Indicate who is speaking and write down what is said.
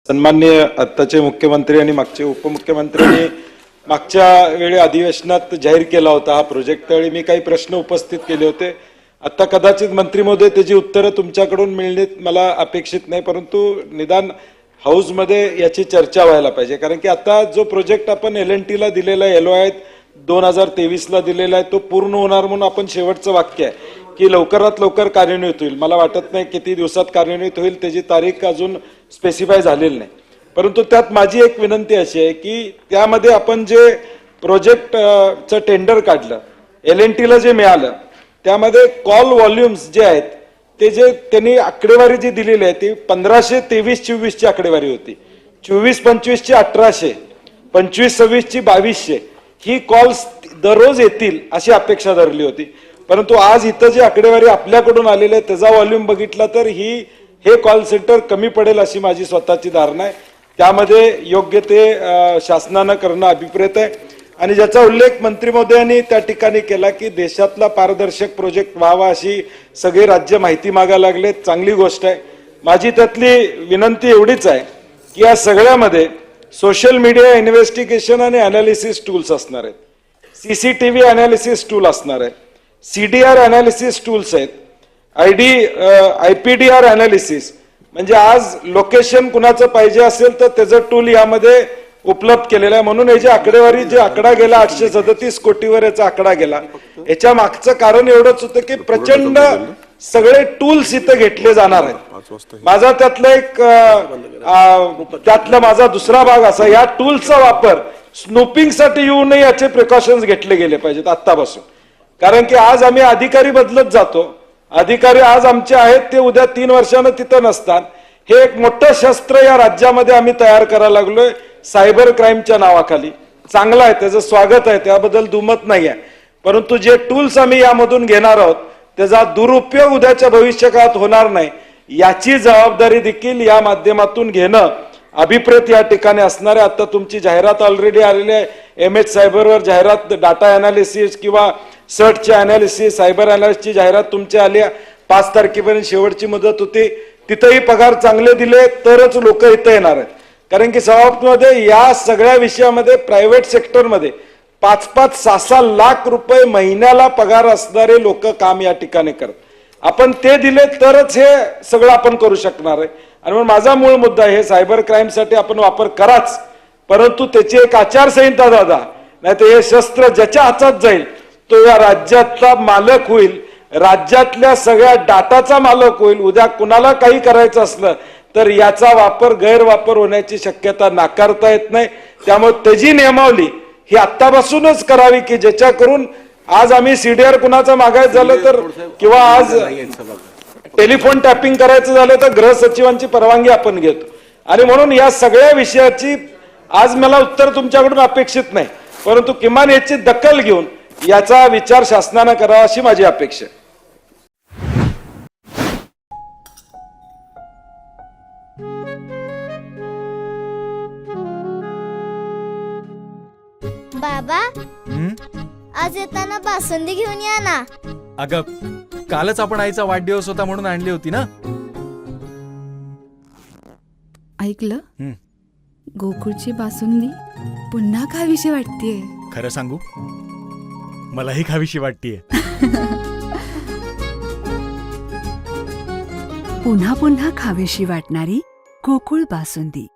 Speaker 1: सन्माननीय आत्ताचे मुख्यमंत्री आणि मागचे उपमुख्यमंत्र्यांनी मागच्या वेळी अधिवेशनात जाहीर केला होता हा प्रोजेक्ट। त्यावेळी मी काही प्रश्न उपस्थित केले होते। आता कदाचित मंत्री महोदय त्याची उत्तरं तुमच्याकडून मिळणे मला अपेक्षित नाही, परंतु निदान हाऊसमध्ये याची चर्चा व्हायला पाहिजे। कारण की आता जो प्रोजेक्ट आपण L&T ला दिलेला आहे, LOI 2023 ला दिलेला आहे, तो पूर्ण होणार म्हणून आपण शेवटचं वाक्य आहे की लवकरात लवकर कार्यान्वित होईल। मला वाटत नाही किती दिवसात कार्यान्वित होईल, त्याची तारीख अजून स्पेसिफाय झालेली नाही। परंतु त्यात माझी एक विनंती अशी आहे की त्यामध्ये आपण जे प्रोजेक्टचं टेंडर काढलं, L&T ला जे मिळालं, त्यामध्ये कॉल व्हॉल्यूम्स जे आहेत ते जे त्यांनी आकडेवारी जी दिलेली आहे ती 1523-24 ची आकडेवारी होती, 24-25 ची 1800, 25-26 ची 2200 ही कॉल्स दररोज येतील अशी अपेक्षा धरली होती। परंतु आज इथं जी आकडेवारी आपल्याकडून आलेली आहे त्याचा व्हॉल्यूम बघितला तर हे कॉल सेंटर कमी पडेल अशी माझी स्वतःची धारणा आहे। त्यामध्ये योग्य ते शासनानं करणं अभिप्रेत आहे। आणि ज्याचा उल्लेख मंत्री महोदयांनी त्या ठिकाणी केला की देशातला पारदर्शक प्रोजेक्ट व्हावा अशी सगळे राज्य माहिती मागायला लागलेत, चांगली गोष्ट आहे। माझी त्यातली विनंती एवढीच आहे की या सगळ्यामध्ये सोशल मीडिया इन्व्हेस्टिगेशन आणि अनालिसिस टूल्स असणार आहेत, CCTV अनालिसिस टूल असणार आहे, CDR अनालिसिस टूल्स आहेत, IPDR अनालिसिस, म्हणजे आज लोकेशन कुणाचं पाहिजे असेल तर त्याचं टूल यामध्ये उपलब्ध केलेला आहे। म्हणून याची आकडेवारी जे आकडा गेला 837 कोटीवर याचा आकडा गेला, याच्या मागचं कारण एवढंच होतं की प्रचंड सगळे टूल्स इथं घेतले जाणार आहेत। माझा त्यातला माझा दुसरा भाग असा, या टूल्सचा वापर स्नूपिंगसाठी येऊ नये याचे प्रिकॉशन्स घेतले गेले पाहिजेत आत्तापासून। कारण की आज आम्ही अधिकारी बदलत जातो, अधिकारी आज आमचे आहेत ते उद्या 3 वर्षांनी तिथं नसतात। हे एक मोठं शस्त्र या राज्यामध्ये आम्ही तयार करायला लागलोय सायबर क्राईमच्या नावाखाली। चांगलं आहे, त्याचं स्वागत आहे, त्याबद्दल दुमत नाही आहे। परंतु जे टूल्स आम्ही यामधून घेणार आहोत त्याचा दुरुपयोग उद्याच्या भविष्यकाळात होणार नाही याची जबाबदारी देखील या माध्यमातून घेणं अभिप्रेत या ठिकाणी असणार आहे। आता तुमची जाहिरात ऑलरेडी आलेली आहे, MH सायबरवर जाहिरात, डाटा अनालिसिस किंवा सर्चच्या अनालिसिस, सायबर अनालिसिसची जाहिरात तुमची आली आहे। 5 तारखेपर्यंत शेवटची मुदत होती, तिथेही पगार चांगले दिले तरच लोक इथं येणार आहेत। कारण की समाप्तमध्ये या सगळ्या विषयामध्ये प्रायव्हेट सेक्टरमध्ये 5-5, 6-6 लाख रुपये महिन्याला पगार असणारे लोक काम या ठिकाणी करतात। आपण ते दिले तरच हे सगळं आपण करू शकणार आहे। आणि म्हणून माझा मूळ मुद्दा आहे, सायबर क्राईमसाठी आपण वापर कराच, परंतु त्याची एक आचारसंहिता दादा, नाही तर हे शस्त्र ज्याच्या हातात जाईल तो या राज्याचा मालक होईल, राज्यातल्या सगळ्या डाटाचा मालक होईल। उद्या कुणाला काही करायचं असलं तर याचा वापर गैरवापर होण्याची शक्यता नाकारता येत नाही। त्यामुळे त्याची नियमावली ही आत्तापासूनच करावी की ज्याच्या करून आज आम्ही CDR कुणाचं मागायचं झालं तर किंवा आज टेलिफोन टॅपिंग करायचं झालं तर गृह सचिवांची परवानगी आपण घेतो। आणि म्हणून या सगळ्या विषयाची आज मला उत्तर तुमच्याकडून अपेक्षित नाही, परंतु किमान याची दखल घेऊन याचा विचार शासनानं करावा अशी माझी अपेक्षा आहे।
Speaker 2: बाबा, आज येताना बासुंदी घेऊन या ना।
Speaker 3: अगं, कालच आपण आईचा वाढदिवस होता म्हणून आणली होती ना।
Speaker 4: ऐकलं, गोकुळची बासुंदी पुन्हा खावीशी वाटतेय।
Speaker 3: खरं सांगू, मलाही खावीशी वाटतेय।
Speaker 4: पुन्हा पुन्हा खावीशी वाटणारी गोकुळ बासुंदी।